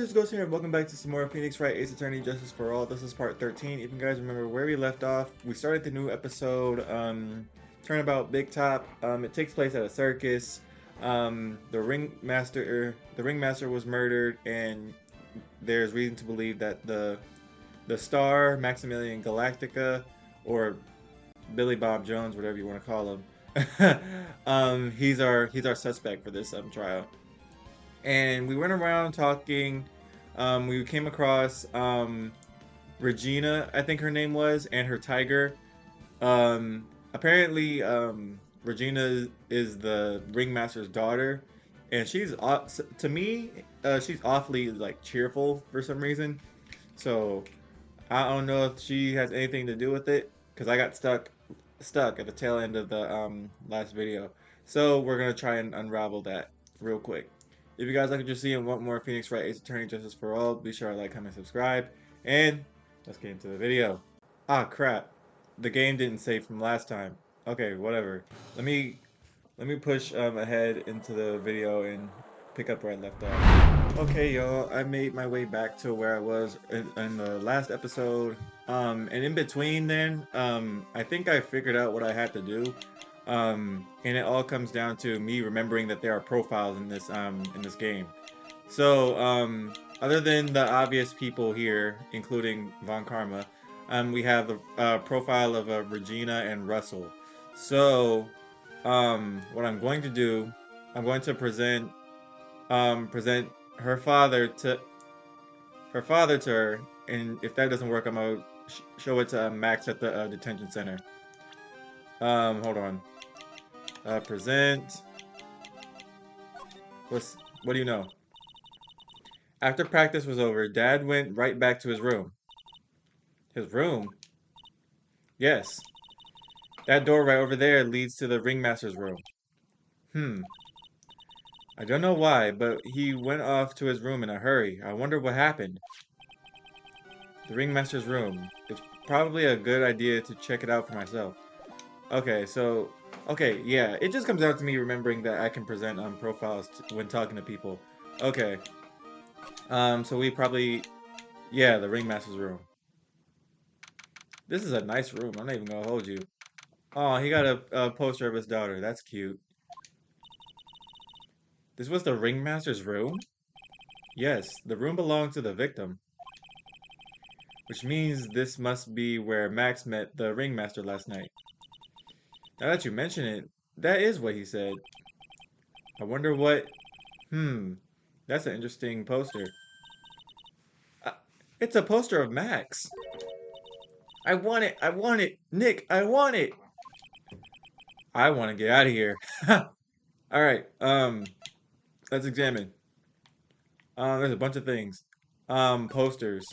this is Ghxst here, and welcome back to some more Phoenix Wright Ace Attorney Justice for All. This is part 13. If you guys remember where we left off, we started the new episode, Turnabout Big Top. It takes place at a circus. The ringmaster was murdered, and there's reason to believe that the star Maximilian Galactica, or Billy Bob Jones, whatever you want to call him, he's our suspect for this trial. And we went around talking. We came across Regina, I think her name was, and her tiger. Apparently, Regina is the ringmaster's daughter, and to me, she's awfully like cheerful for some reason. So I don't know if she has anything to do with it, because I got stuck at the tail end of the last video. So we're gonna try and unravel that real quick. If you guys like what you see and want more Phoenix Wright Ace Attorney Justice for All, be sure to like, comment, subscribe, and let's get into the video. Ah, crap. The game didn't save from last time. Okay, whatever. Let me push ahead into the video and pick up where I left off. Okay, y'all, I made my way back to where I was in the last episode. And in between then, I think I figured out what I had to do. And it all comes down to me remembering that there are profiles in this game. So, other than the obvious people here, including Von Karma, we have the profile of Regina and Russell. So, what I'm going to do, I'm going to present her father to her, and if that doesn't work, I'm gonna show it to Max at the detention center. Hold on. Present. What do you know? After practice was over, Dad went right back to his room. His room? Yes. That door right over there leads to the ringmaster's room. I don't know why, but he went off to his room in a hurry. I wonder what happened. The ringmaster's room. It's probably a good idea to check it out for myself. Okay, yeah, it just comes down to me remembering that I can present profiles when talking to people. Okay, so we probably, yeah, the ringmaster's room. This is a nice room. I'm not even gonna hold you. Oh, he got a poster of his daughter. That's cute. This was the ringmaster's room? Yes, the room belonged to the victim, which means this must be where Max met the ringmaster last night. Now that you mention it, that is what he said. I wonder what... That's an interesting poster. Uh, it's a poster of Max. I want it! I want it! Nick, I want it! I want to get out of here. Alright, let's examine. There's a bunch of things. Posters.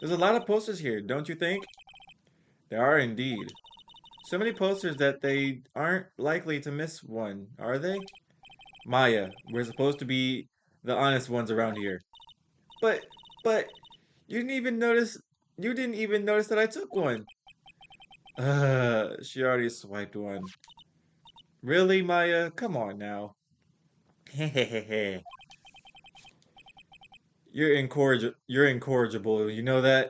There's a lot of posters here, don't you think? There are indeed. So many posters that they aren't likely to miss one, are they? Maya, we're supposed to be the honest ones around here. But, but, you didn't even notice that I took one. She already swiped one. Really, Maya? Come on now. Hehehe. You're incorrigible, you know that?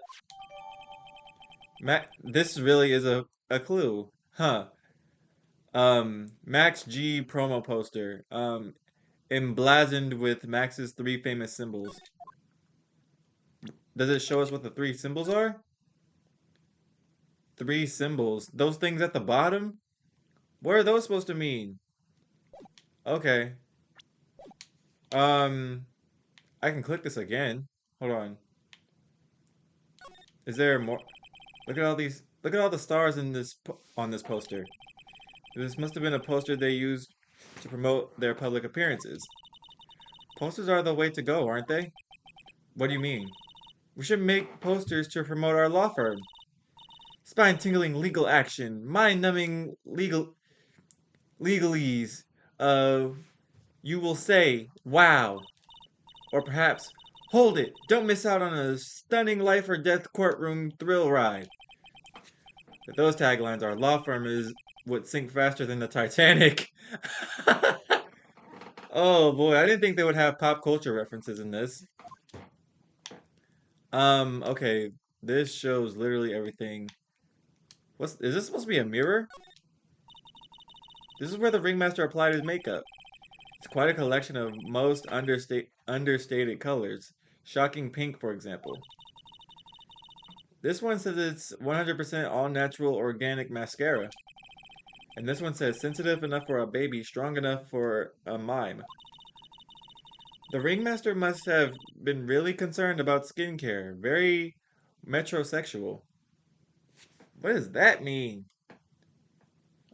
This really is a clue. Huh. Max G promo poster. Emblazoned with Max's three famous symbols. Does it show us what the three symbols are? Three symbols. Those things at the bottom? What are those supposed to mean? Okay. I can click this again. Hold on. Is there more? Look at all these. Look at all the stars in on this poster. This must have been a poster they used to promote their public appearances. Posters are the way to go, aren't they? What do you mean? We should make posters to promote our law firm. Spine-tingling legal action, mind-numbing legalese. You will say, wow. Or perhaps, hold it, don't miss out on a stunning life or death courtroom thrill ride. But those taglines, our law firm would sink faster than the Titanic. Oh boy, I didn't think they would have pop culture references in this. Okay. This shows literally everything. Is this supposed to be a mirror? This is where the ringmaster applied his makeup. It's quite a collection of most understated colors. Shocking pink, for example. This one says it's 100% all natural organic mascara. And this one says sensitive enough for a baby, strong enough for a mime. The ringmaster must have been really concerned about skincare. Very metrosexual. What does that mean?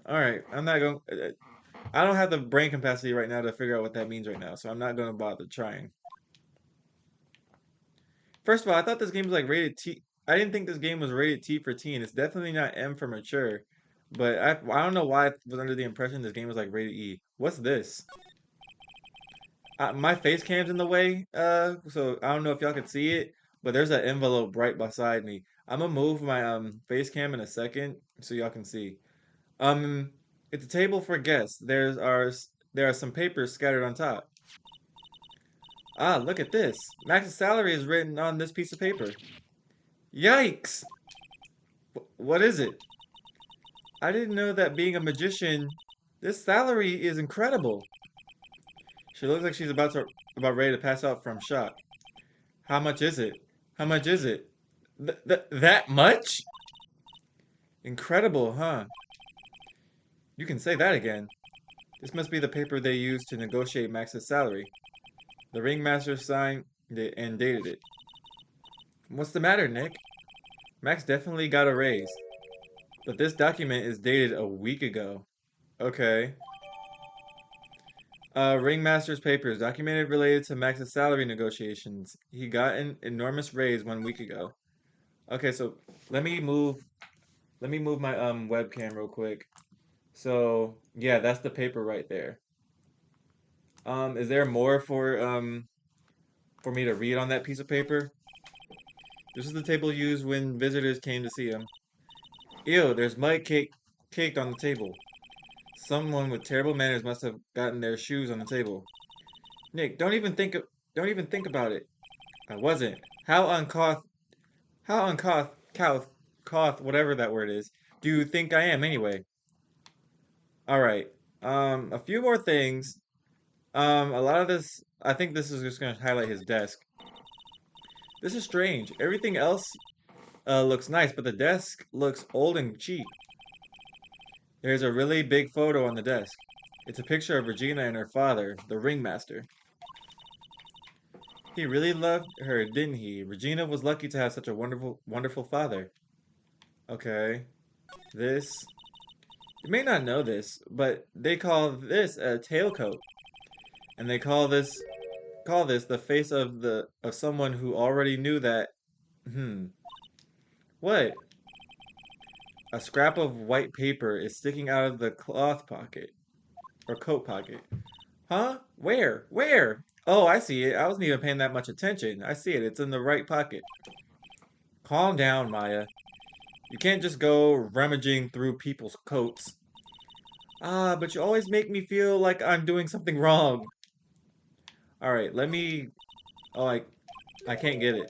All right, I'm not going. I don't have the brain capacity right now to figure out what that means right now, so I'm not going to bother trying. First of all, I thought this game was like rated T. I didn't think this game was rated T for teen. It's definitely not M for mature. But I don't know why I was under the impression this game was like rated E. What's this? My face cam's in the way, so I don't know if y'all can see it, but there's an envelope right beside me. I'm gonna move my face cam in a second so y'all can see. Um, it's a table for guests. There are some papers scattered on top. Ah, look at this. Max's salary is written on this piece of paper. Yikes! What is it? I didn't know that being a magician, this salary is incredible. She looks like she's about ready to pass out from shock. How much is it? How much is it? That much? Incredible, huh? You can say that again. This must be the paper they used to negotiate Max's salary. The ringmaster signed it and dated it. What's the matter, Nick? Max definitely got a raise. But this document is dated a week ago. Okay. Ringmaster's papers, documented related to Max's salary negotiations. He got an enormous raise 1 week ago. Okay, so let me move let me move my webcam real quick. So yeah, that's the paper right there. Is there more for me to read on that piece of paper? This is the table used when visitors came to see him. Ew, there's caked on the table. Someone with terrible manners must have gotten their shoes on the table. Nick, don't even think about it. I wasn't. How uncouth, whatever that word is, do you think I am anyway? All right. A few more things. A lot of this, I think this is just going to highlight his desk. This is strange. Everything else looks nice, but the desk looks old and cheap. There's a really big photo on the desk. It's a picture of Regina and her father, the ringmaster. He really loved her, didn't he? Regina was lucky to have such a wonderful father. Okay. This. You may not know this, but they call this a tailcoat. And they call this the face of someone who already knew that. Hmm. What? A scrap of white paper is sticking out of the cloth pocket or coat pocket. Huh? Where? Where? Oh, I see it. I wasn't even paying that much attention. I see it. It's in the right pocket. Calm down, Maya. You can't just go rummaging through people's coats. Ah, but you always make me feel like I'm doing something wrong. All right, let me. Oh, I can't get it.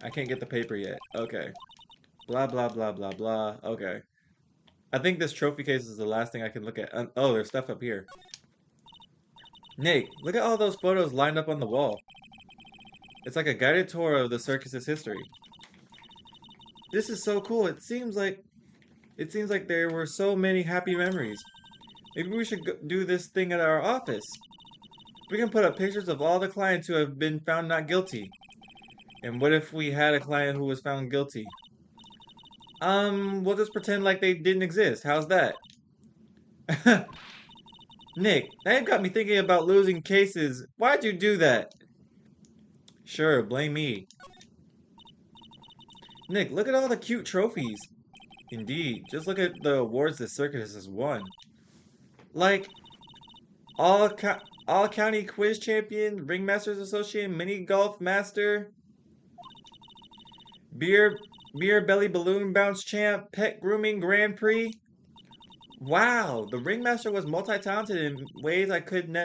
I can't get the paper yet. Okay. Blah blah blah blah blah. Okay. I think this trophy case is the last thing I can look at. Oh, there's stuff up here. Nick, look at all those photos lined up on the wall. It's like a guided tour of the circus's history. This is so cool. It seems like there were so many happy memories. Maybe we should do this thing at our office. We can put up pictures of all the clients who have been found not guilty. And what if we had a client who was found guilty? We'll just pretend like they didn't exist. How's that? Nick, now you've got me thinking about losing cases. Why'd you do that? Sure, blame me. Nick, look at all the cute trophies. Indeed, just look at the awards the circus has won. Like, all, co- all county quiz champion, ringmasters associate, mini golf master, beer beer belly balloon bounce champ, pet grooming grand prix. Wow, the ringmaster was multi-talented in ways I could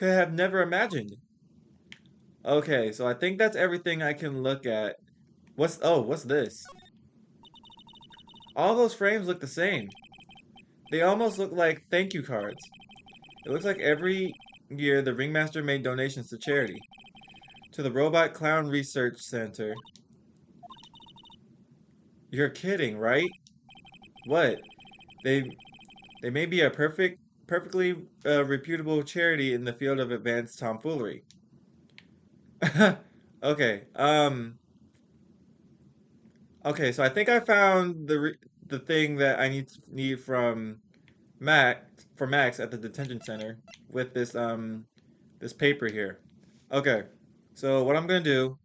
have never imagined. Okay, so I think that's everything I can look at. What's this? All those frames look the same. They almost look like thank you cards. It looks like every year the Ringmaster made donations to charity. To the Robot Clown Research Center. You're kidding, right? What? They they may be a perfectly reputable charity in the field of advanced tomfoolery. Okay. Okay. So I think I found the thing that I need from Max at the detention center with this paper here. Okay. So what I'm gonna do,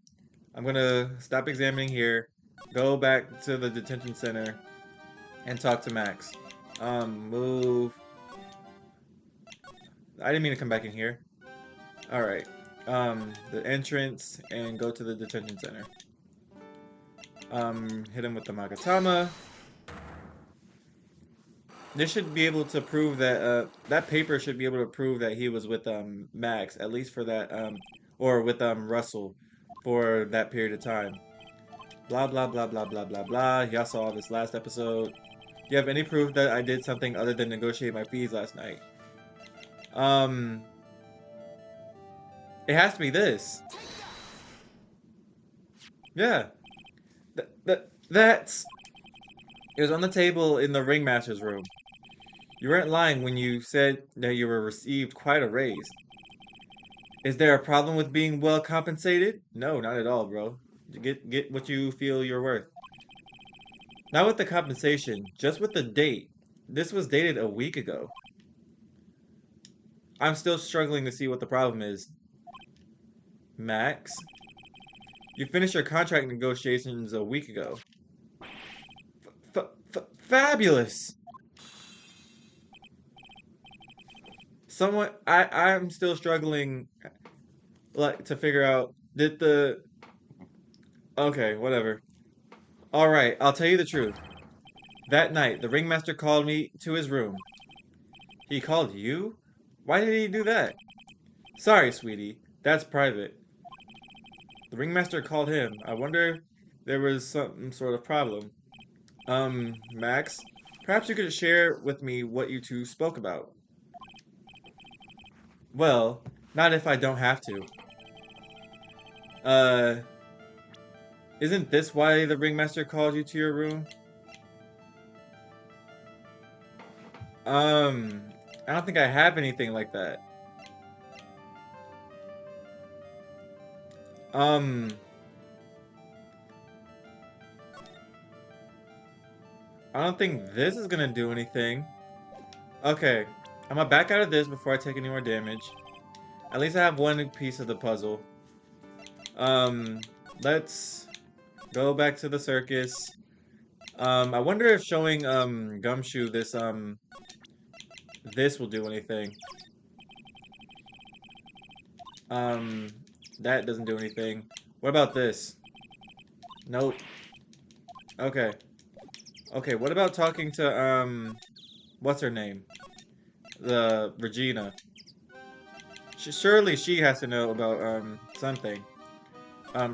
I'm gonna stop examining here, go back to the detention center, and talk to Max. Move. I didn't mean to come back in here. All right. The entrance and go to the detention center. Hit him with the Magatama. This should be able to prove that that paper should be able to prove that he was with Max at least for that or with Russell for that period of time. Blah blah blah blah blah blah blah. Y'all saw this last episode. Do you have any proof that I did something other than negotiate my fees last night? Um, it has to be this. Yeah, that's it was on the table in the ringmaster's room. You weren't lying when you said that you were received quite a raise. Is there a problem with being well compensated? No, not at all, bro. Get what you feel you're worth. Not with the compensation, just with the date. This was dated a week ago. I'm still struggling to see what the problem is. Max, you finished your contract negotiations a week ago. Fabulous. Somewhat, I'm still struggling like to figure out did the okay, whatever. All right, I'll tell you the truth. That night, the ringmaster called me to his room. He called you? Why did he do that? Sorry, sweetie. That's private. The ringmaster called him. I wonder if there was some sort of problem. Max, perhaps you could share with me what you two spoke about. Well, not if I don't have to. Uh, isn't this why the ringmaster called you to your room? Um, I don't think I have anything like that. Um, I don't think this is gonna do anything. Okay, I'm gonna back out of this before I take any more damage. At least I have one piece of the puzzle. Um, let's go back to the circus. I wonder if showing Gumshoe this will do anything. Um, that doesn't do anything. What about this? Nope. Okay. Okay, what about talking to what's her name? The Regina. Surely she has to know about something.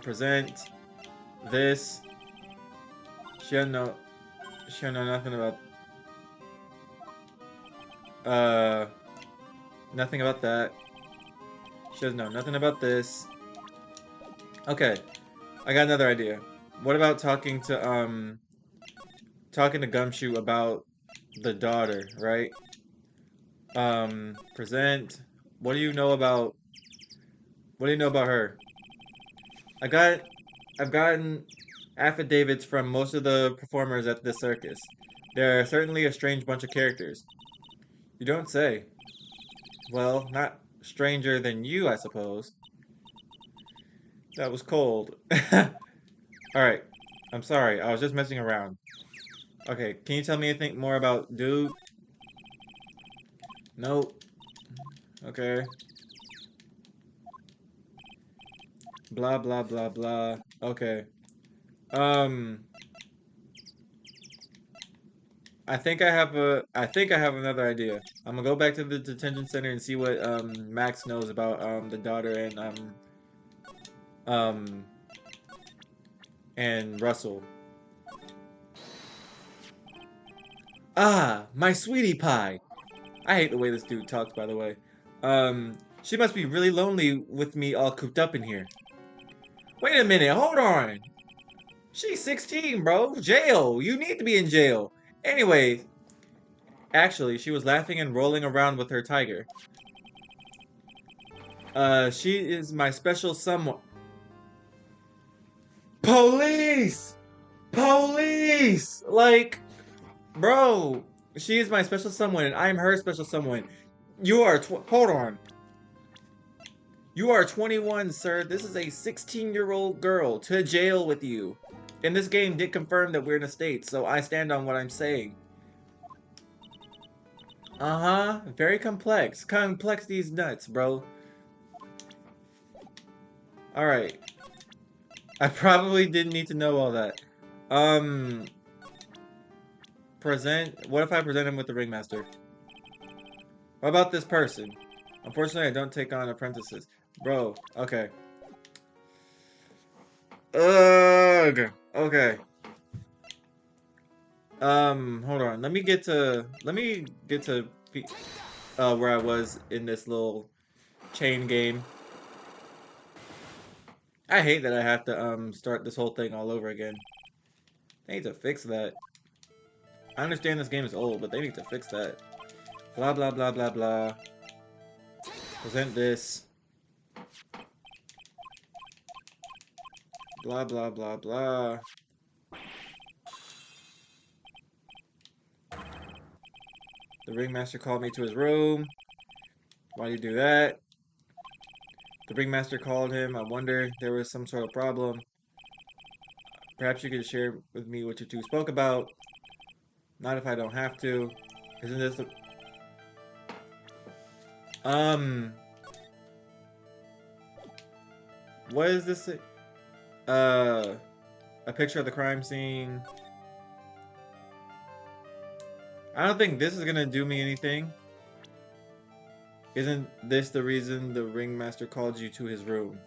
Present this. She doesn't know. She don't know nothing about. Uh, nothing about that. She doesn't know nothing about this. Okay, I got another idea. What about talking to Gumshoe about the daughter, right? Present. What do you know about? What do you know about her? I got. I've gotten affidavits from most of the performers at this circus. They're certainly a strange bunch of characters. You don't say. Well, not stranger than you, I suppose. That was cold. Alright. I'm sorry. I was just messing around. Okay, can you tell me anything more about Dude? Nope. Okay. Blah blah blah blah. Okay. Um I think I have another idea. I'm gonna go back to the detention center and see what Max knows about the daughter and Um, and Russell. Ah, my sweetie pie. I hate the way this dude talks, by the way. She must be really lonely with me all cooped up in here. Wait a minute, hold on. She's 16, bro. Jail. You need to be in jail. Anyway, actually, she was laughing and rolling around with her tiger. She is my special someone. Police! Police! Like, bro, she is my special someone and I am her special someone. You are hold on. You are 21, sir. This is a 16-year-old girl. To jail with you. And this game did confirm that we're in a state, so I stand on what I'm saying. Uh-huh. Very complex. Complexity's nuts, bro. Alright. I probably didn't need to know all that. Present. What if I present him with the ringmaster? What about this person? Unfortunately, I don't take on apprentices. Bro, okay. Ugh. Okay. Hold on. Let me get to where I was in this little chain game. I hate that I have to start this whole thing all over again. They need to fix that. I understand this game is old, but they need to fix that. Blah blah blah blah blah. Present this. Blah blah blah blah. The ringmaster called me to his room. Why do you do that? The ringmaster called him. I wonder there was some sort of problem. Perhaps you could share with me what you two spoke about. Not if I don't have to. Isn't this the... What is this? A picture of the crime scene. I don't think this is gonna do me anything. Isn't this the reason the ringmaster called you to his room?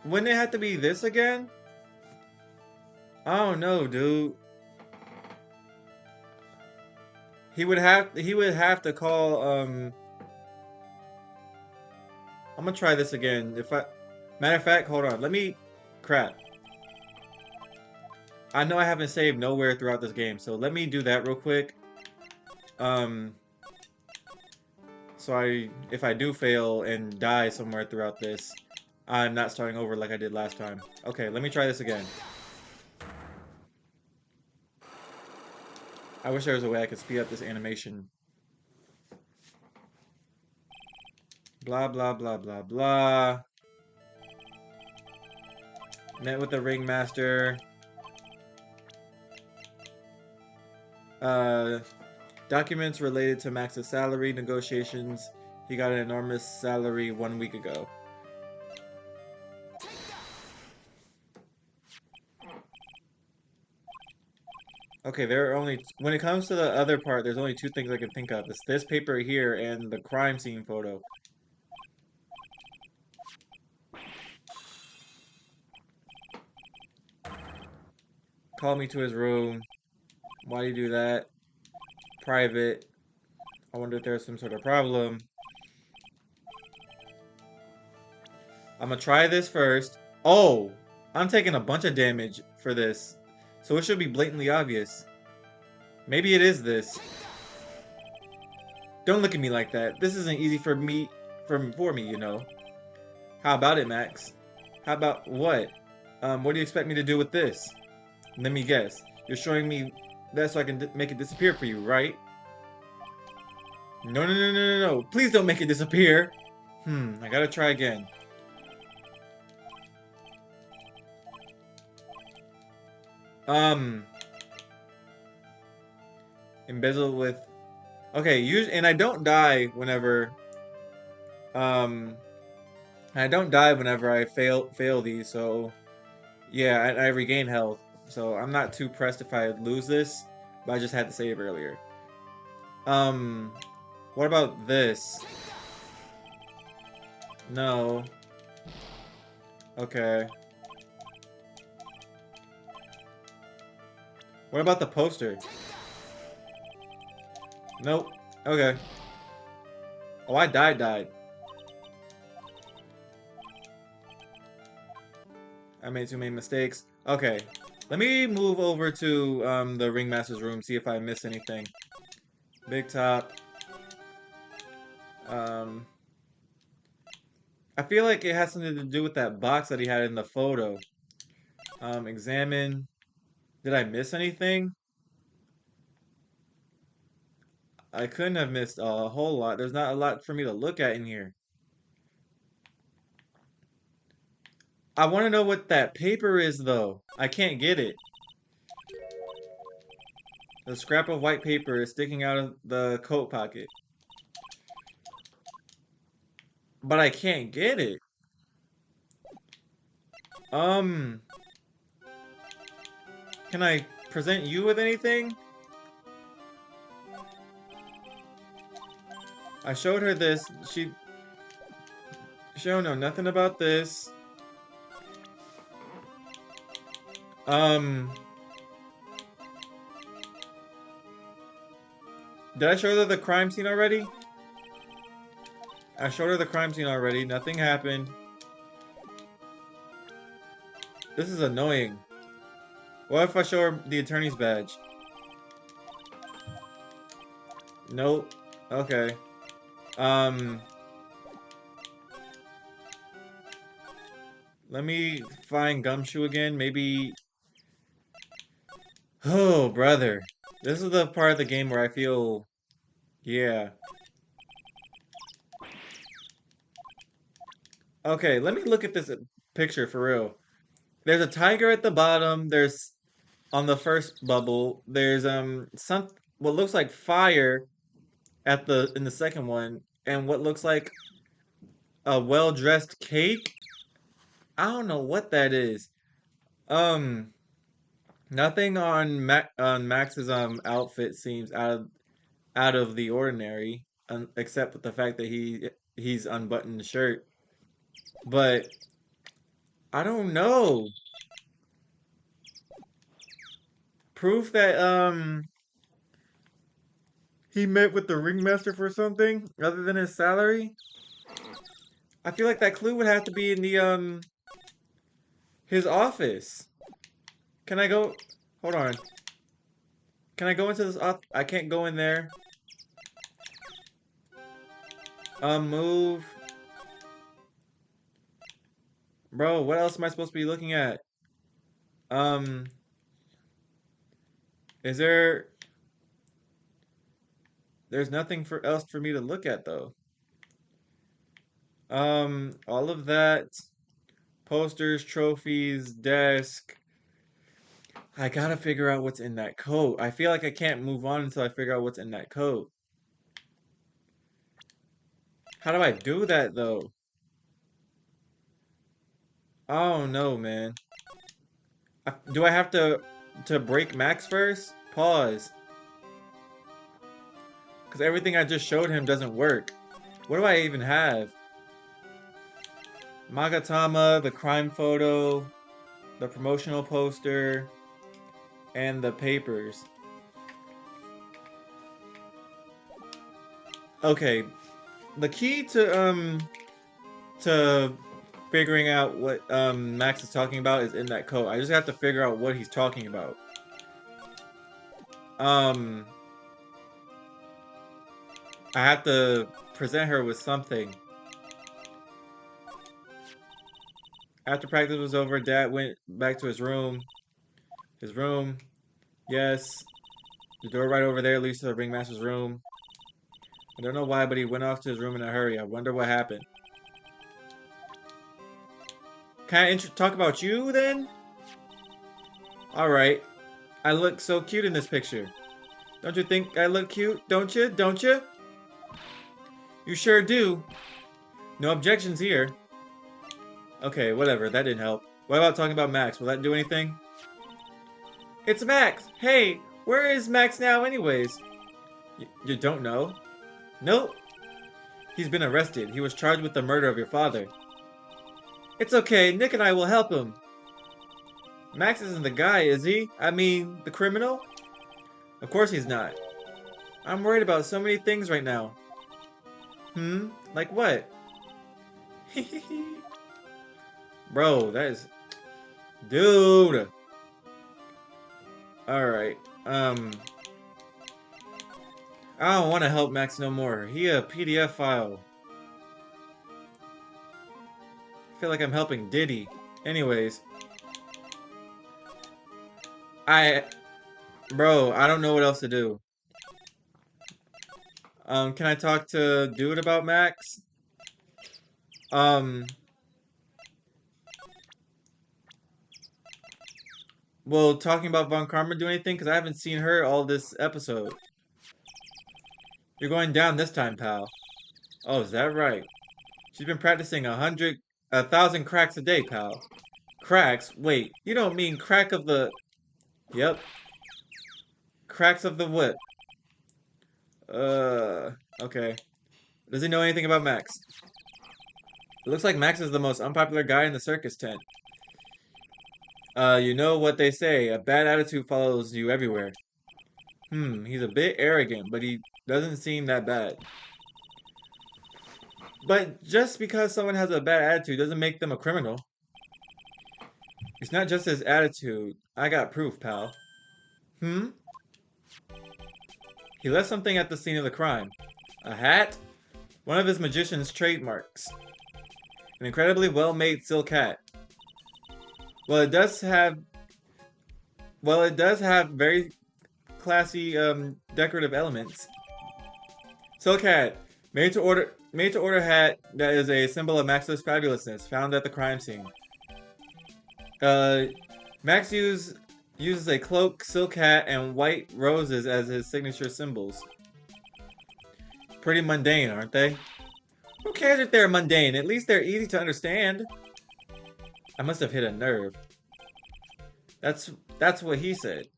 Wouldn't it have to be this again? I don't know, dude. He would have to call I'm gonna try this again. If I matter of fact, hold on. Let me crap. I know I haven't saved nowhere throughout this game, so let me do that real quick. So if I do fail and die somewhere throughout this, I'm not starting over like I did last time. Okay, let me try this again. I wish there was a way I could speed up this animation. Blah, blah, blah, blah, blah. Met with the ringmaster. Documents related to Max's salary negotiations. He got an enormous salary 1 week ago. Okay, there are only... When it comes to the other part, there's only two things I can think of. It's this paper here and the crime scene photo. Call me to his room. Why do you do that? Private. I wonder if there's some sort of problem. I'm gonna try this first. Oh! I'm taking a bunch of damage for this. So it should be blatantly obvious. Maybe it is this. Don't look at me like that. This isn't easy for me, you know. How about it, Max? How about what? What do you expect me to do with this? Let me guess. You're showing me that so I can make it disappear for you, right? No, no, no, no, no, no. Please don't make it disappear. I gotta try again. Embezzle with... Okay, and I don't die whenever... I don't die whenever I fail these, so... Yeah, I regain health. So I'm not too pressed if I lose this, but I just had to save earlier. Um, what about this? No. Okay. What about the poster? Nope. Okay. Oh, I died. I made too many mistakes. Okay. Let me move over to the ringmaster's room, see if I miss anything. Big top. Um, I feel like it has something to do with that box that he had in the photo. Examine. Did I miss anything? I couldn't have missed a whole lot. There's not a lot for me to look at in here. I want to know what that paper is, though. I can't get it. The scrap of white paper is sticking out of the coat pocket. But I can't get it. Um, can I present you with anything? I showed her this. She don't know nothing about this. Um, did I show her the crime scene already? I showed her the crime scene already. Nothing happened. This is annoying. What if I show her the attorney's badge? Nope. Okay. Um, let me find Gumshoe again. Maybe. Oh, brother. This is the part of the game where I feel. Yeah. Okay, let me look at this picture for real. There's a tiger at the bottom. There's on the first bubble. There's some what looks like fire at the in the second one, and what looks like a well-dressed cake. I don't know what that is. Um, nothing on Max's outfit seems out of the ordinary, except with the fact that he's unbuttoned the shirt. But I don't know. Proof that he met with the ringmaster for something other than his salary. I feel like that clue would have to be in the his office. Can I go? Hold on. Can I go into this office? I can't go in there. Move. Bro, what else am I supposed to be looking at? Um, is there... There's nothing for else for me to look at, though. All of that. Posters, trophies, desk. I gotta figure out what's in that coat. I feel like I can't move on until I figure out what's in that coat. How do I do that, though? Oh, no, man. Do I have to break Max first? Pause. Because everything I just showed him doesn't work. What do I even have? Magatama, the crime photo, the promotional poster, and the papers. Okay, the key to figuring out what Max is talking about is in that code. I just have to figure out what he's talking about. Um, I have to present her with something. After practice was over, Dad went back to his room. His room. Yes. The door right over there leads to the ringmaster's room. I don't know why, but he went off to his room in a hurry. I wonder what happened. Can I talk about you then? Alright. I look so cute in this picture. Don't you think I look cute? Don't you? Don't you? You sure do. No objections here. Okay, whatever. That didn't help. What about talking about Max? Will that do anything? It's Max! Hey! Where is Max now anyways? You don't know? Nope. He's been arrested. He was charged with the murder of your father. It's okay. Nick and I will help him. Max isn't the guy, is he? I mean, the criminal? Of course he's not. I'm worried about so many things right now. Hmm? Like what? Bro, that is... Dude! Alright. I don't want to help Max no more. He a PDF file. I feel like I'm helping Diddy. Anyways. I... Bro, I don't know what else to do. Can I talk to Dude about Max? Um... Will talking about Von Karma do anything? Because I haven't seen her all this episode. You're going down this time, pal. Oh, is that right? She's been practicing 1,000 cracks a day, pal. Cracks? Wait, you don't mean crack of the... Yep. Cracks of the what? Okay. Does he know anything about Max? It looks like Max is the most unpopular guy in the circus tent. You know what they say, a bad attitude follows you everywhere. He's a bit arrogant, but he doesn't seem that bad. But just because someone has a bad attitude doesn't make them a criminal. It's not just his attitude. I got proof, pal. Hmm? He left something at the scene of the crime. A hat? One of his magician's trademarks. An incredibly well-made silk hat. Well, it does have... Well, it does have very classy, decorative elements. Silk hat. Made to order hat that is a symbol of Max's fabulousness, found at the crime scene. Max uses a cloak, silk hat, and white roses as his signature symbols. Pretty mundane, aren't they? Who cares if they're mundane? At least they're easy to understand. I must have hit a nerve. That's what he said.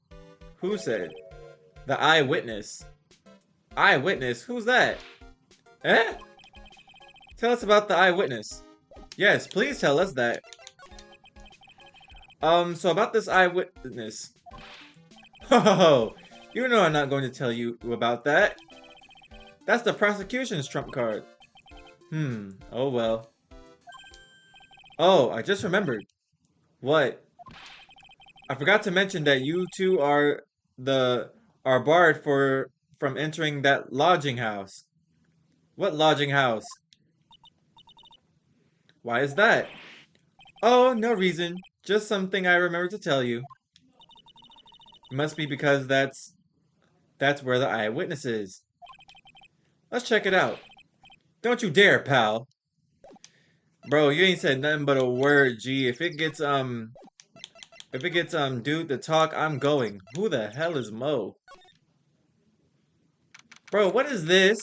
Who said? The eyewitness. Eyewitness? Who's that? Eh? Tell us about the eyewitness. Yes, please tell us that. So about this eyewitness. Oh, you know I'm not going to tell you about that. That's the prosecution's trump card. Oh well. Oh, I just remembered. What? I forgot to mention that you two are barred from entering that lodging house. What lodging house? Why is that? Oh, no reason. Just something I remembered to tell you. It must be because that's where the eyewitness is. Let's check it out. Don't you dare, pal. Bro, you ain't said nothing but a word, G. If it gets dude to talk, I'm going. Who the hell is Mo? Bro, what is this?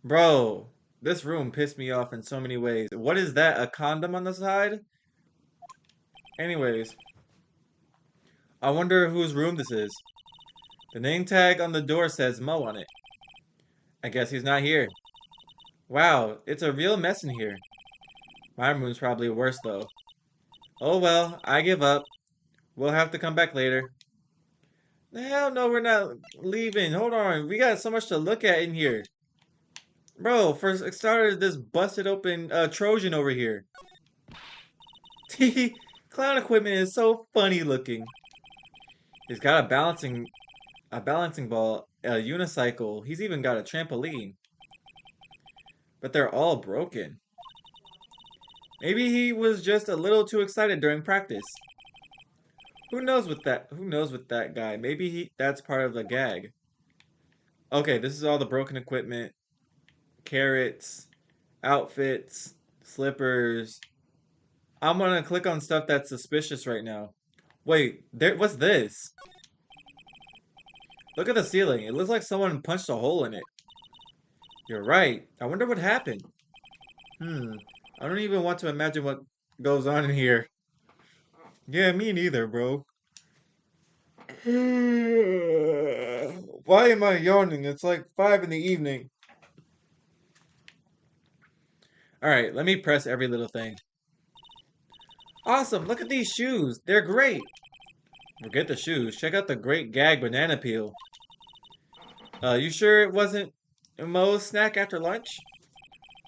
Bro, this room pissed me off in so many ways. What is that? A condom on the side? Anyways, I wonder whose room this is. The name tag on the door says Mo on it. I guess he's not here. Wow, it's a real mess in here. My room's probably worse though. Oh well, I give up. We'll have to come back later. Hell no, we're not leaving. Hold on, we got so much to look at in here. Bro, for starters, this busted open Trojan over here. Clown equipment is so funny looking. He's got a balancing ball, a unicycle. He's even got a trampoline. But they're all broken. Maybe he was just a little too excited during practice. Who knows with that guy? Maybe that's part of the gag. Okay, this is all the broken equipment. Carrots, outfits, slippers. I'm gonna click on stuff that's suspicious right now. Wait, what's this? Look at the ceiling. It looks like someone punched a hole in it. You're right. I wonder what happened. I don't even want to imagine what goes on in here. Yeah, me neither, bro. Why am I yawning? It's like 5 in the evening. Alright, let me press every little thing. Awesome, look at these shoes. They're great. Forget the shoes. Check out the great gag banana peel. You sure it wasn't Moe's snack after lunch?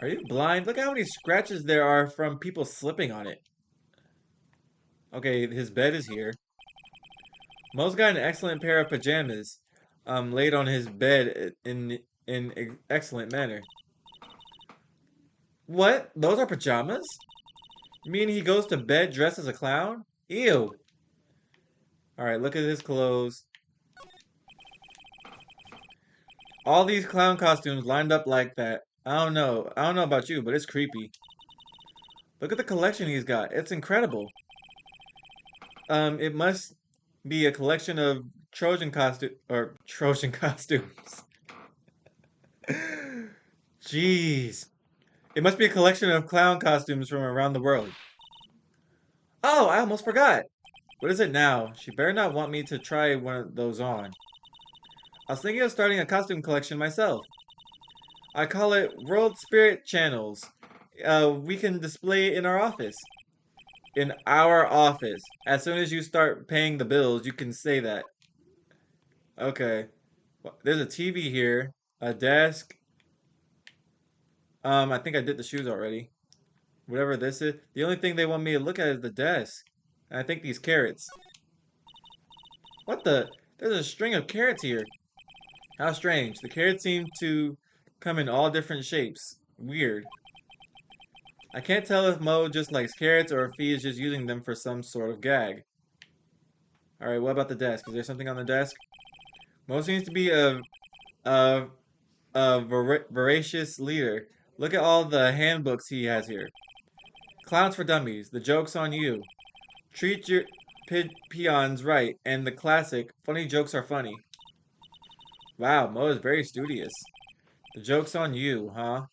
Are you blind? Look how many scratches there are from people slipping on it. Okay, his bed is here. Mo's got an excellent pair of pajamas, laid on his bed in excellent manner. What? Those are pajamas? You mean he goes to bed dressed as a clown? Ew. Alright, look at his clothes. All these clown costumes lined up like that. I don't know. I don't know about you, but it's creepy. Look at the collection he's got. It's incredible. It must be a collection of Trojan costumes. Jeez. It must be a collection of clown costumes from around the world. Oh, I almost forgot. What is it now? She better not want me to try one of those on. I was thinking of starting a costume collection myself. I call it World Spirit Channels. We can display it in our office. In our office. As soon as you start paying the bills, you can say that. Okay. There's a TV here, a desk. I think I did the shoes already. Whatever this is. The only thing they want me to look at is the desk. And I think these carrots. What the? There's a string of carrots here. How strange. The carrots seem to come in all different shapes. Weird. I can't tell if Mo just likes carrots or if he is just using them for some sort of gag. Alright, what about the desk? Is there something on the desk? Mo seems to be a, voracious leader. Look at all the handbooks he has here. Clowns for Dummies. The joke's on you. Treat your peons right. And the classic, funny jokes are funny. Wow, Mo is very studious. The joke's on you, huh?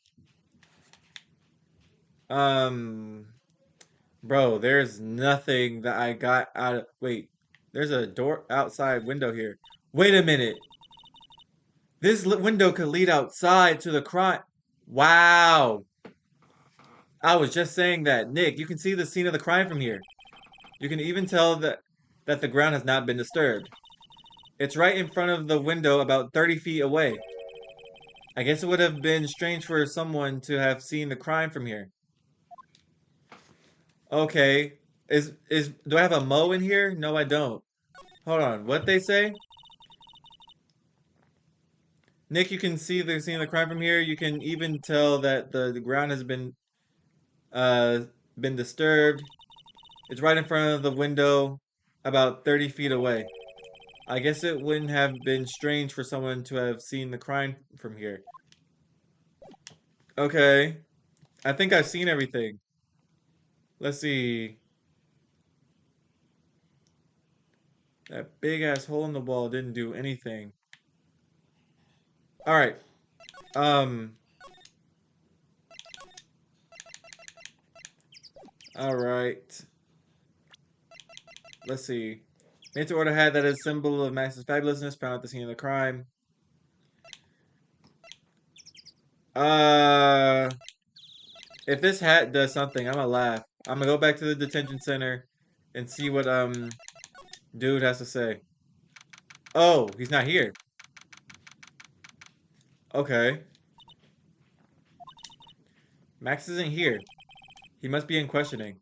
Um, Bro, there's nothing that I got out of. Wait, there's a door outside window here. Wait a minute. This window could lead outside to the crime. Wow. I was just saying that. Nick, you can see the scene of the crime from here. You can even tell that the ground has not been disturbed. It's right in front of the window about 30 feet away. I guess it would have been strange for someone to have seen the crime from here. Okay. Do I have a Mo in here? No, I don't. Hold on. What they say? Nick, you can see the scene of the crime from here. You can even tell that the ground has uh been disturbed. It's right in front of the window, about 30 feet away. I guess it wouldn't have been strange for someone to have seen the crime from here. Okay. I think I've seen everything. Let's see. That big ass hole in the wall didn't do anything. Alright. Um. Alright. Let's see. Made to order hat that is symbol of Max's fabulousness found at the scene of the crime. Uh. If this hat does something, I'm gonna laugh. I'm gonna go back to the detention center and see what dude has to say. Oh, he's not here. Okay. Max isn't here. He must be in questioning.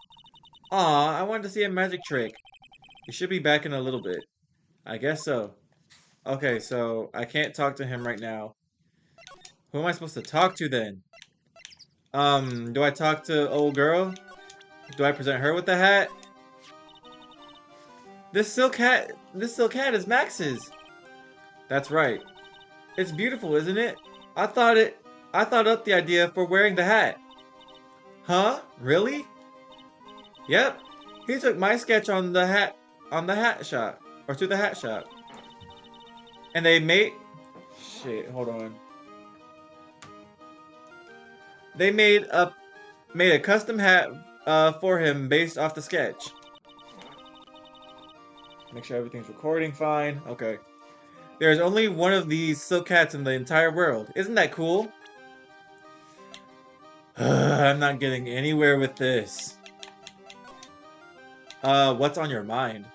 Aw, I wanted to see a magic trick. He should be back in a little bit. I guess so. Okay, so I can't talk to him right now. Who am I supposed to talk to then? Do I talk to old girl? Do I present her with the hat? This silk hat is Max's. That's right. It's beautiful, isn't it? I thought it, I thought up the idea for wearing the hat. Huh? Really? Yep. He took my sketch on the hat shop, or to the hat shop. And they shit, hold on. They made a custom hat for him based off the sketch. Make sure everything's recording fine. Okay. There's only one of these silk hats in the entire world. Isn't that cool? I'm not getting anywhere with this. What's on your mind?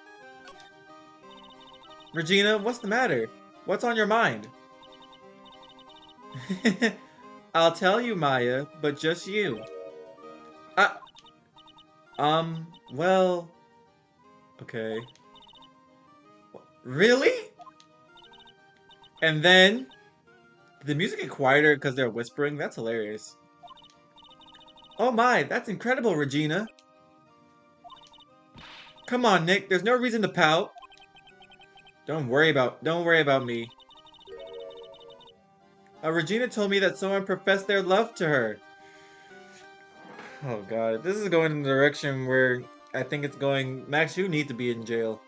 Regina, what's the matter? What's on your mind? I'll tell you, Maya, but just you. Uh, well, okay. Really? And then, did the music get quieter because they're whispering? That's hilarious. Oh my, that's incredible, Regina. Come on, Nick, there's no reason to pout. Don't worry about me. Regina told me that someone professed their love to her. Oh god, this is going in the direction where I think it's going. Max, you need to be in jail.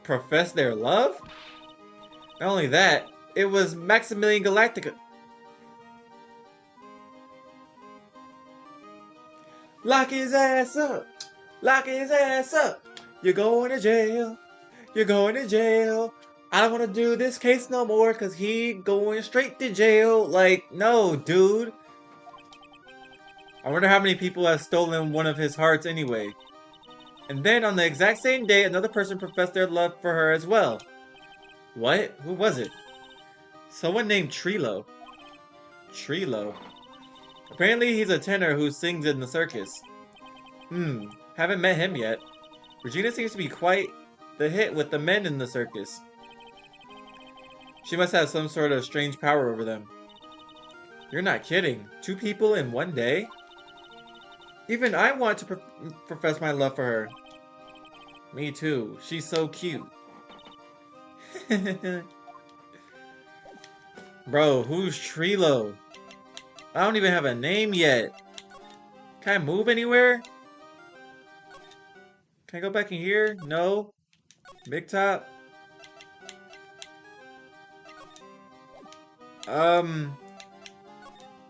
Profess their love? Not only that, it was Maximilian Galactica. Lock his ass up! Lock his ass up! You're going to jail! You're going to jail! I don't want to do this case no more because he going straight to jail. Like, no, dude. I wonder how many people have stolen one of his hearts anyway. And then on the exact same day, another person professed their love for her as well. What? Who was it? Someone named Trilo. Trilo? Apparently he's a tenor who sings in the circus. Haven't met him yet. Regina seems to be quite the hit with the men in the circus. She must have some sort of strange power over them. You're not kidding. 2 people in one day? Even I want to profess my love for her. Me too. She's so cute. Bro, who's Trilo? I don't even have a name yet. Can I move anywhere? Can I go back in here? No. Big top.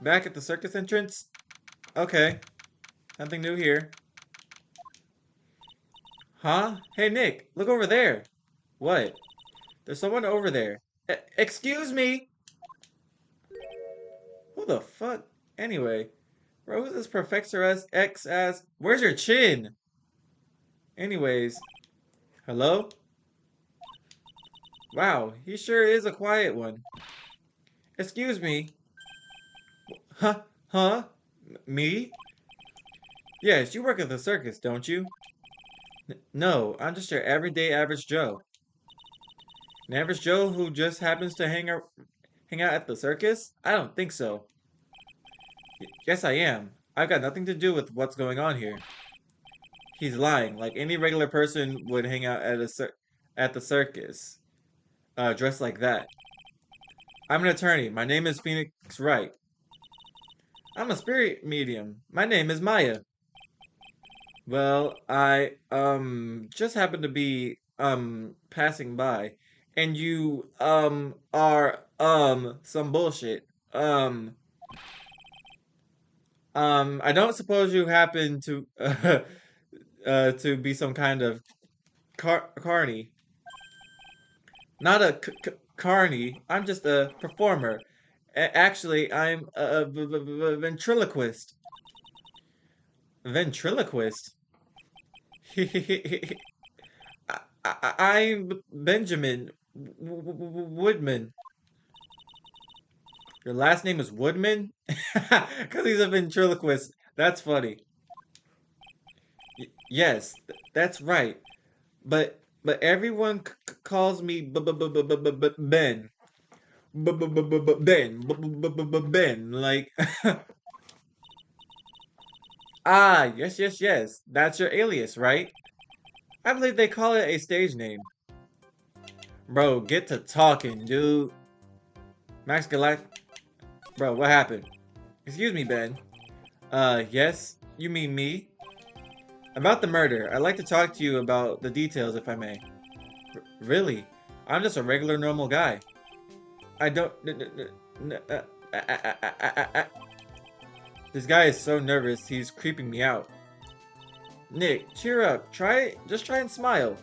Back at the circus entrance? Okay. Nothing new here. Huh? Hey, Nick, look over there. What? There's someone over there. Excuse me? Who the fuck? Anyway, bro, who's this Professor X ass? Where's your chin? Anyways, hello? Wow, he sure is a quiet one. Excuse me. Huh? Huh? Me? Yes, you work at the circus, don't you? No, I'm just your everyday average Joe. An average Joe who just happens to hang out at the circus? I don't think so. Yes, I am. I've got nothing to do with what's going on here. He's lying, like any regular person would hang out at at the circus, dressed like that. I'm an attorney. My name is Phoenix Wright. I'm a spirit medium. My name is Maya. Well, I just happened to be passing by, and you are some bullshit. I don't suppose you happen to to be some kind of carny. Not a carny. I'm just a performer. Actually, I'm a ventriloquist. Ventriloquist? I'm Benjamin Woodman. Your last name is Woodman? Because he's a ventriloquist. That's funny. Yes, that's right. But everyone calls me Ben. Ben. Ben. Like, ah, yes. That's your alias, right? I believe they call it a stage name. Bro, get to talking, dude. Max Galact. Bro, what happened? Excuse me, Ben. Yes? You mean me? About the murder, I'd like to talk to you about the details, if I may. Really? I'm just a regular, normal guy. I don't... This guy is so nervous, he's creeping me out. Nick, cheer up. Just try and smile.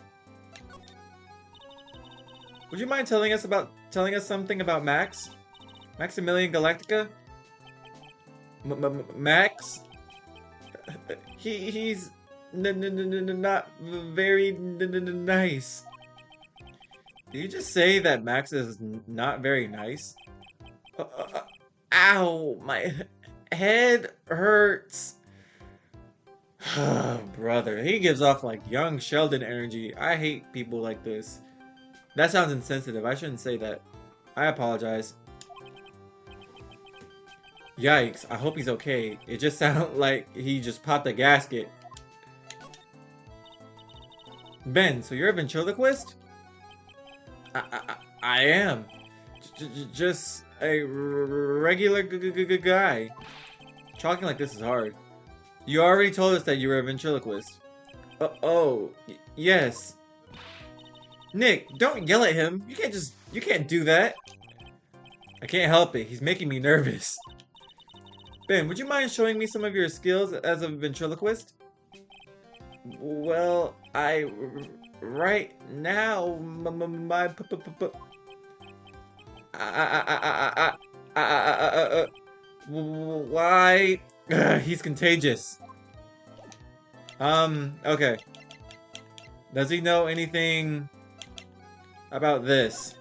Would you mind telling us something about Max? Maximilian Galactica? Max? He's not very nice. Did you just say that Max is not very nice? Ow, my head hurts. Brother, he gives off like young Sheldon energy. I hate people like this. That sounds insensitive. I shouldn't say that. I apologize. Yikes, I hope he's okay. It just sounded like he just popped a gasket. Ben, so you're a ventriloquist? I am. Just a regular guy. Talking like this is hard. You already told us that you were a ventriloquist. Oh, yes. Nick, don't yell at him. You can't do that. I can't help it. He's making me nervous. Ben, would you mind showing me some of your skills as a ventriloquist? Well, right now, my why? He's contagious. Okay. Does he know anything about this?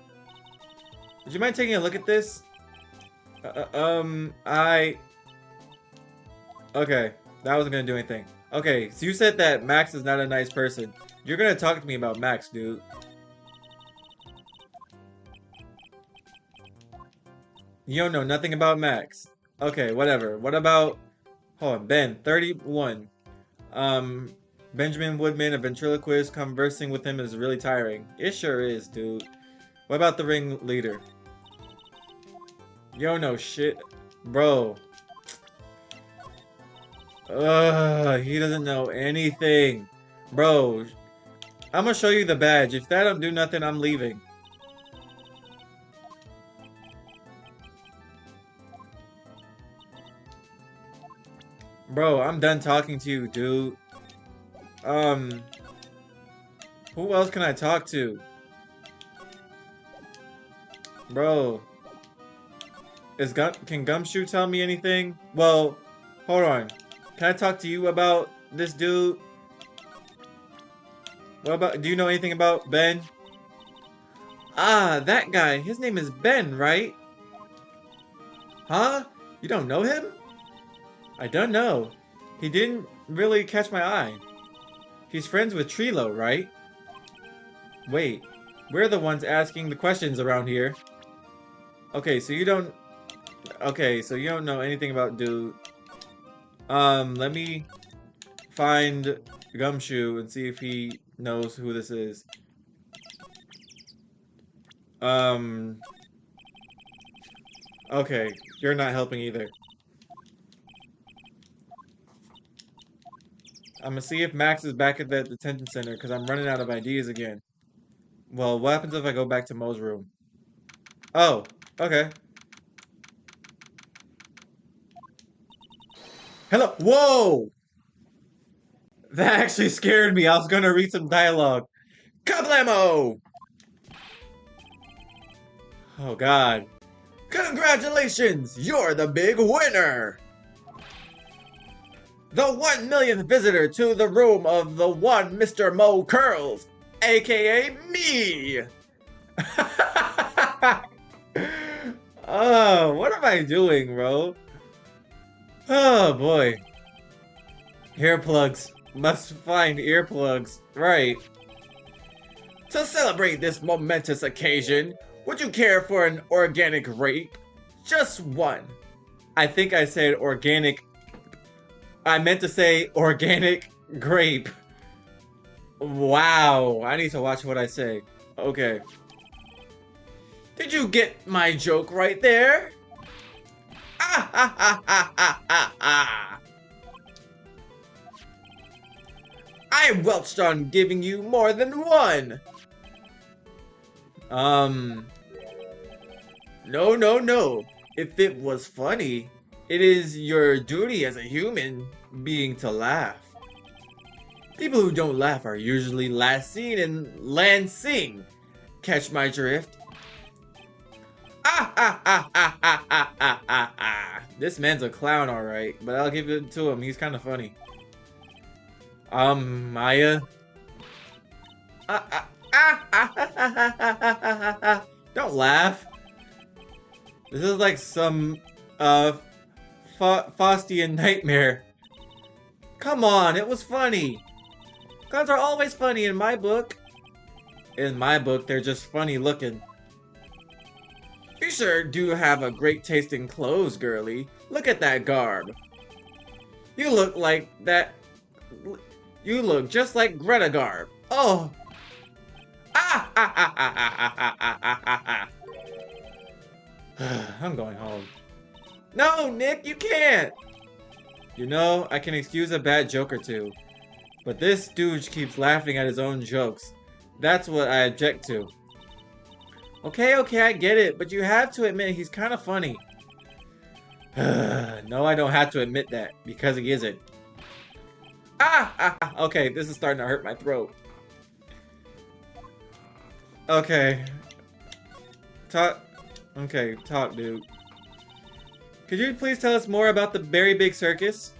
Would you mind taking a look at this? Okay, that wasn't gonna do anything. Okay, so you said that Max is not a nice person. You're gonna talk to me about Max, dude. You don't know nothing about Max. Okay, whatever. What about... Hold on, Ben, 31. Benjamin Woodman, a ventriloquist, conversing with him is really tiring. It sure is, dude. What about the ringleader? You don't know shit. Bro. He doesn't know anything. Bro, I'm gonna show you the badge. If that don't do nothing, I'm leaving. Bro, I'm done talking to you, dude. Who else can I talk to? Bro. Can Gumshoe tell me anything? Well, hold on. Can I talk to you about this dude? Do you know anything about Ben? Ah, that guy. His name is Ben, right? Huh? You don't know him? I don't know. He didn't really catch my eye. He's friends with Trilo, right? Wait, we're the ones asking the questions around here. Okay, so you don't... Okay, so you don't know anything about dude. Let me find Gumshoe and see if he knows who this is. Okay, you're not helping either. I'm gonna see if Max is back at that detention center, because I'm running out of ideas again. Well, what happens if I go back to Mo's room? Oh, okay. Hello. Whoa! That actually scared me. I was gonna read some dialogue. Kablamo! Oh god. Congratulations! You're the big winner! The 1 millionth visitor to the room of the one Mr. Mo Curls, aka me! Oh, what am I doing, bro? Oh boy. Earplugs. Must find earplugs. Right. To celebrate this momentous occasion, would you care for an organic rape? Just one. I think I said organic. I meant to say organic grape. Wow. I need to watch what I say. Okay. Did you get my joke right there? Ah ha ha ha ha ha ha. I welched on giving you more than one. No. If it was funny, it is your duty as a human being to laugh. People who don't laugh are usually last seen in Lansing. Catch my drift? Ah, ah, ah, ah, ah, ah, ah, ah, ah. This man's a clown, alright, but I'll give it to him. He's kind of funny. Maya. Ah, ah, ah, ah, ah, ah, ah, ah, ah. Don't laugh. This is like some, Faustian nightmare. Come on, it was funny. Clowns are always funny in my book. In my book, they're just funny looking. You sure do have a great taste in clothes, girlie. Look at that garb. You look like that. You look just like Greta Garb. Oh. Ah, ah, ah, ah, ah, ah, ah, ah, ah, ah. I'm going home. No, Nick, you can't. You know, I can excuse a bad joke or two. But this stooge keeps laughing at his own jokes. That's what I object to. Okay, I get it, but you have to admit he's kind of funny. No, I don't have to admit that, because he isn't. Okay, this is starting to hurt my throat. Okay. Talk, dude. Could you please tell us more about the Very Big Circus?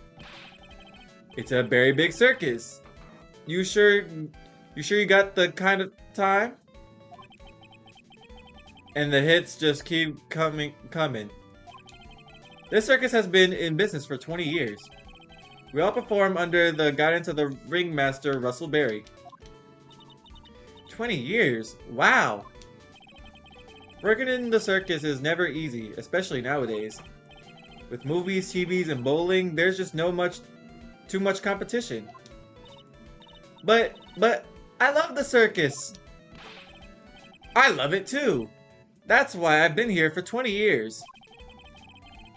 It's a very big circus. You sure you got the kind of time? And the hits just keep coming. This circus has been in business for 20 years. We all perform under the guidance of the ringmaster, Russell Berry. 20 years? Wow! Working in the circus is never easy, especially nowadays. With movies, TVs, and bowling, there's just too much competition. But I love the circus. I love it too. That's why I've been here for 20 years.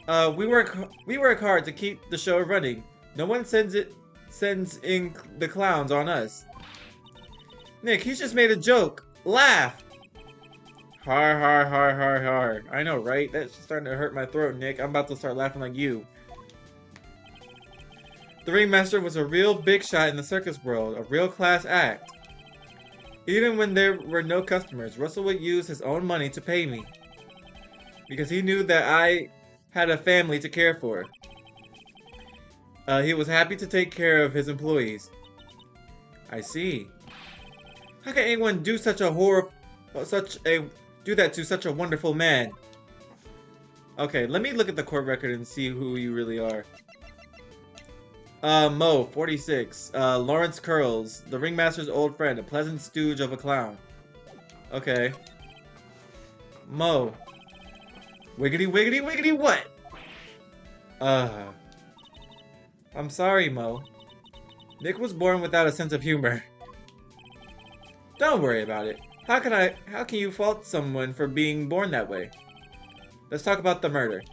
We work hard to keep the show running. No one sends in the clowns on us. Nick, he's just made a joke. Laugh. Har har har har har. I know, right? That's starting to hurt my throat, Nick. I'm about to start laughing like you. The ringmaster was a real big shot in the circus world, a real class act. Even when there were no customers, Russell would use his own money to pay me. Because he knew that I had a family to care for. He was happy to take care of his employees. I see. How can anyone do do that to such a wonderful man? Okay, let me look at the court record and see who you really are. Mo, 46. Lawrence Curls, the ringmaster's old friend, a pleasant stooge of a clown. Okay. Mo. Wiggity, wiggity, wiggity, what? I'm sorry, Mo. Nick was born without a sense of humor. Don't worry about it. How can you fault someone for being born that way? Let's talk about the murder.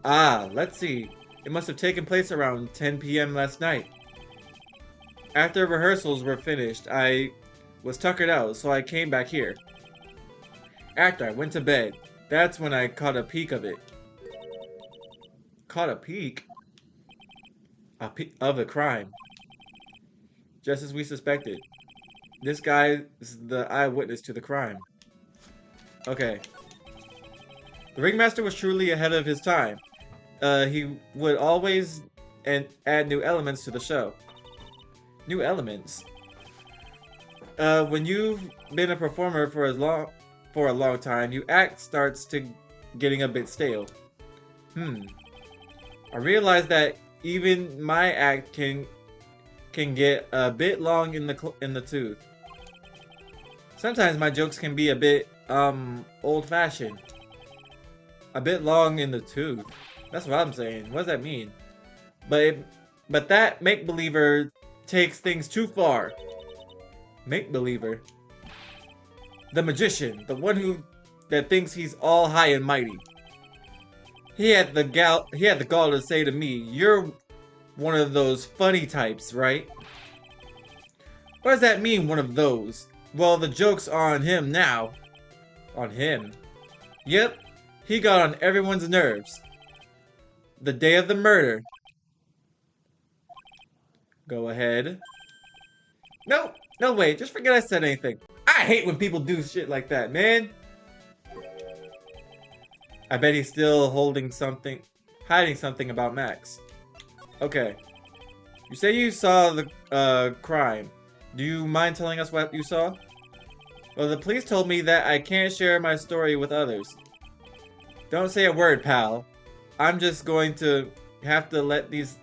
Let's see. It must have taken place around 10 p.m. last night. After rehearsals were finished, I was tuckered out, so I came back here. After I went to bed, that's when I caught a peek of it. Caught a peek? Of the crime. Just as we suspected. This guy is the eyewitness to the crime. Okay. The ringmaster was truly ahead of his time. He would always add new elements to the show. New elements? When you've been a performer for a long time, your act starts to getting a bit stale. I realized that even my act can get a bit long in the tooth. Sometimes my jokes can be a bit old-fashioned. A bit long in the tooth. That's what I'm saying. What does that mean? But that make-believer takes things too far. Make-believer. The magician, the one that thinks he's all high and mighty. He had the gall to say to me, "You're one of those funny types, right?" What does that mean, one of those? Well, the joke's on him now. On him? Yep, he got on everyone's nerves. The day of the murder. Go ahead. No, no way. Just forget I said anything. I hate when people do shit like that, man. I bet he's still hiding something about Max. Okay. You say you saw the crime. Do you mind telling us what you saw? Well, the police told me that I can't share my story with others. Don't say a word, pal. I'm just going to have to let these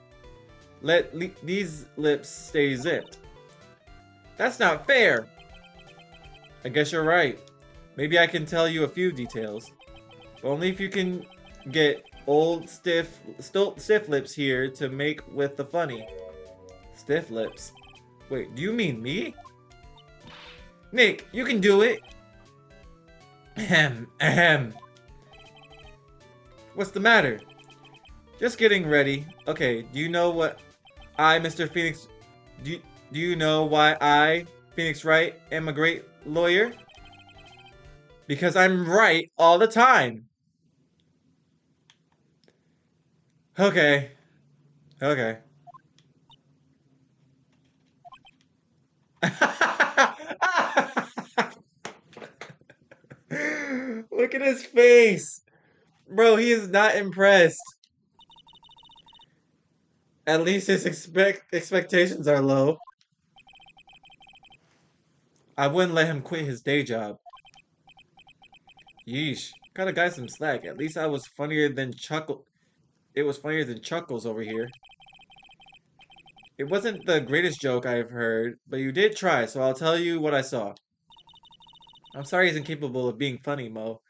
lips stay zipped. That's not fair. I guess you're right. Maybe I can tell you a few details. But only if you can get old stiff lips here to make with the funny. Stiff lips? Wait, do you mean me? Nick, you can do it. Ahem, ahem. What's the matter? Just getting ready. Okay, do you know what Mr. Phoenix... Do you know why I, Phoenix Wright, am a great lawyer? Because I'm right all the time. Okay. Okay. Look at his face. Bro, he is not impressed. At least his expectations are low. I wouldn't let him quit his day job. Yeesh. Got a guy some slack. At least I was funnier than Chuckle. It was funnier than Chuckles over here. It wasn't the greatest joke I've heard, but you did try, so I'll tell you what I saw. I'm sorry he's incapable of being funny, Mo.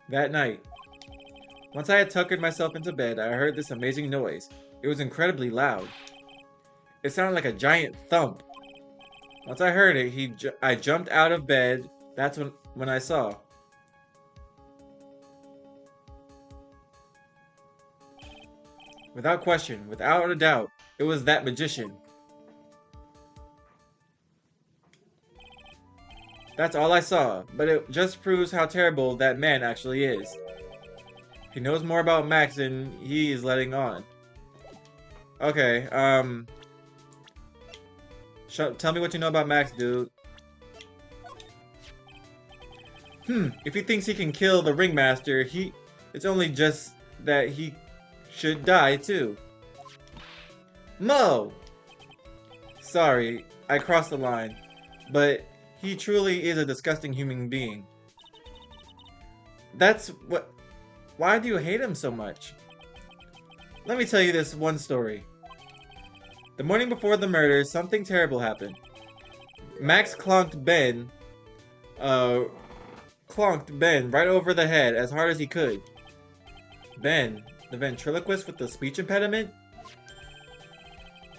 That night, once I had tuckered myself into bed, I heard this amazing noise. It was incredibly loud. It sounded like a giant thump. Once I heard it, I jumped out of bed. That's when I saw. Without question, without a doubt, it was that magician. That's all I saw, but it just proves how terrible that man actually is. He knows more about Max than he is letting on. Okay, tell me what you know about Max, dude. If he thinks he can kill the Ringmaster, it's only just that he should die too. Mo! Sorry, I crossed the line, but he truly is a disgusting human being. Why do you hate him so much? Let me tell you this one story. The morning before the murder, something terrible happened. Max clonked Ben right over the head as hard as he could. Ben, the ventriloquist with the speech impediment?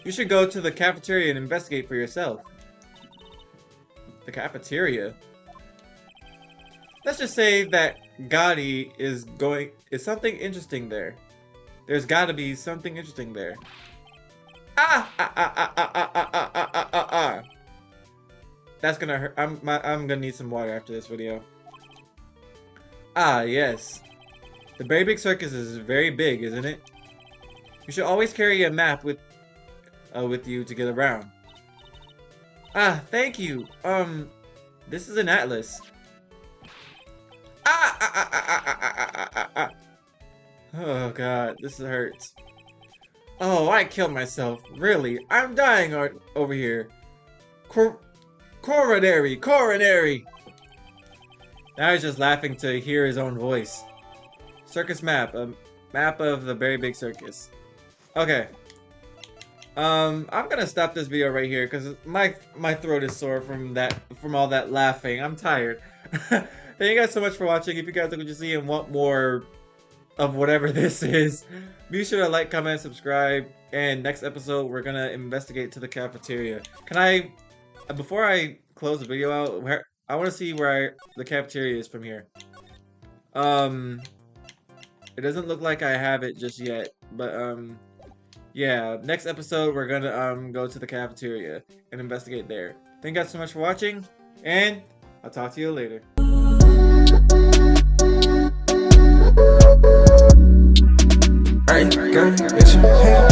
You should go to the cafeteria and investigate for yourself. The cafeteria? Let's just say that Gotti is something interesting there. There's gotta be something interesting there. That's gonna hurt. I'm gonna need some water after this video. Ah, yes. The Very Big Circus is very big, isn't it? You should always carry a map with you to get around. Ah, thank you. This is an atlas. Oh god, this hurts. Oh, I killed myself. Really, I'm dying over here. Coronary. Now he's just laughing to hear his own voice. Circus map, a map of the Very Big Circus. Okay. I'm gonna stop this video right here because my throat is sore from all that laughing. I'm tired. Thank you guys so much for watching. If you guys like what you see and want more of whatever this is, be sure to like, comment, subscribe, and next episode we're gonna investigate to the cafeteria. Before I close the video out, I want to see where the cafeteria is from here. It doesn't look like I have it just yet, but yeah, next episode we're gonna go to the cafeteria and investigate there. Thank you guys so much for watching, and I'll talk to you later. Right, good,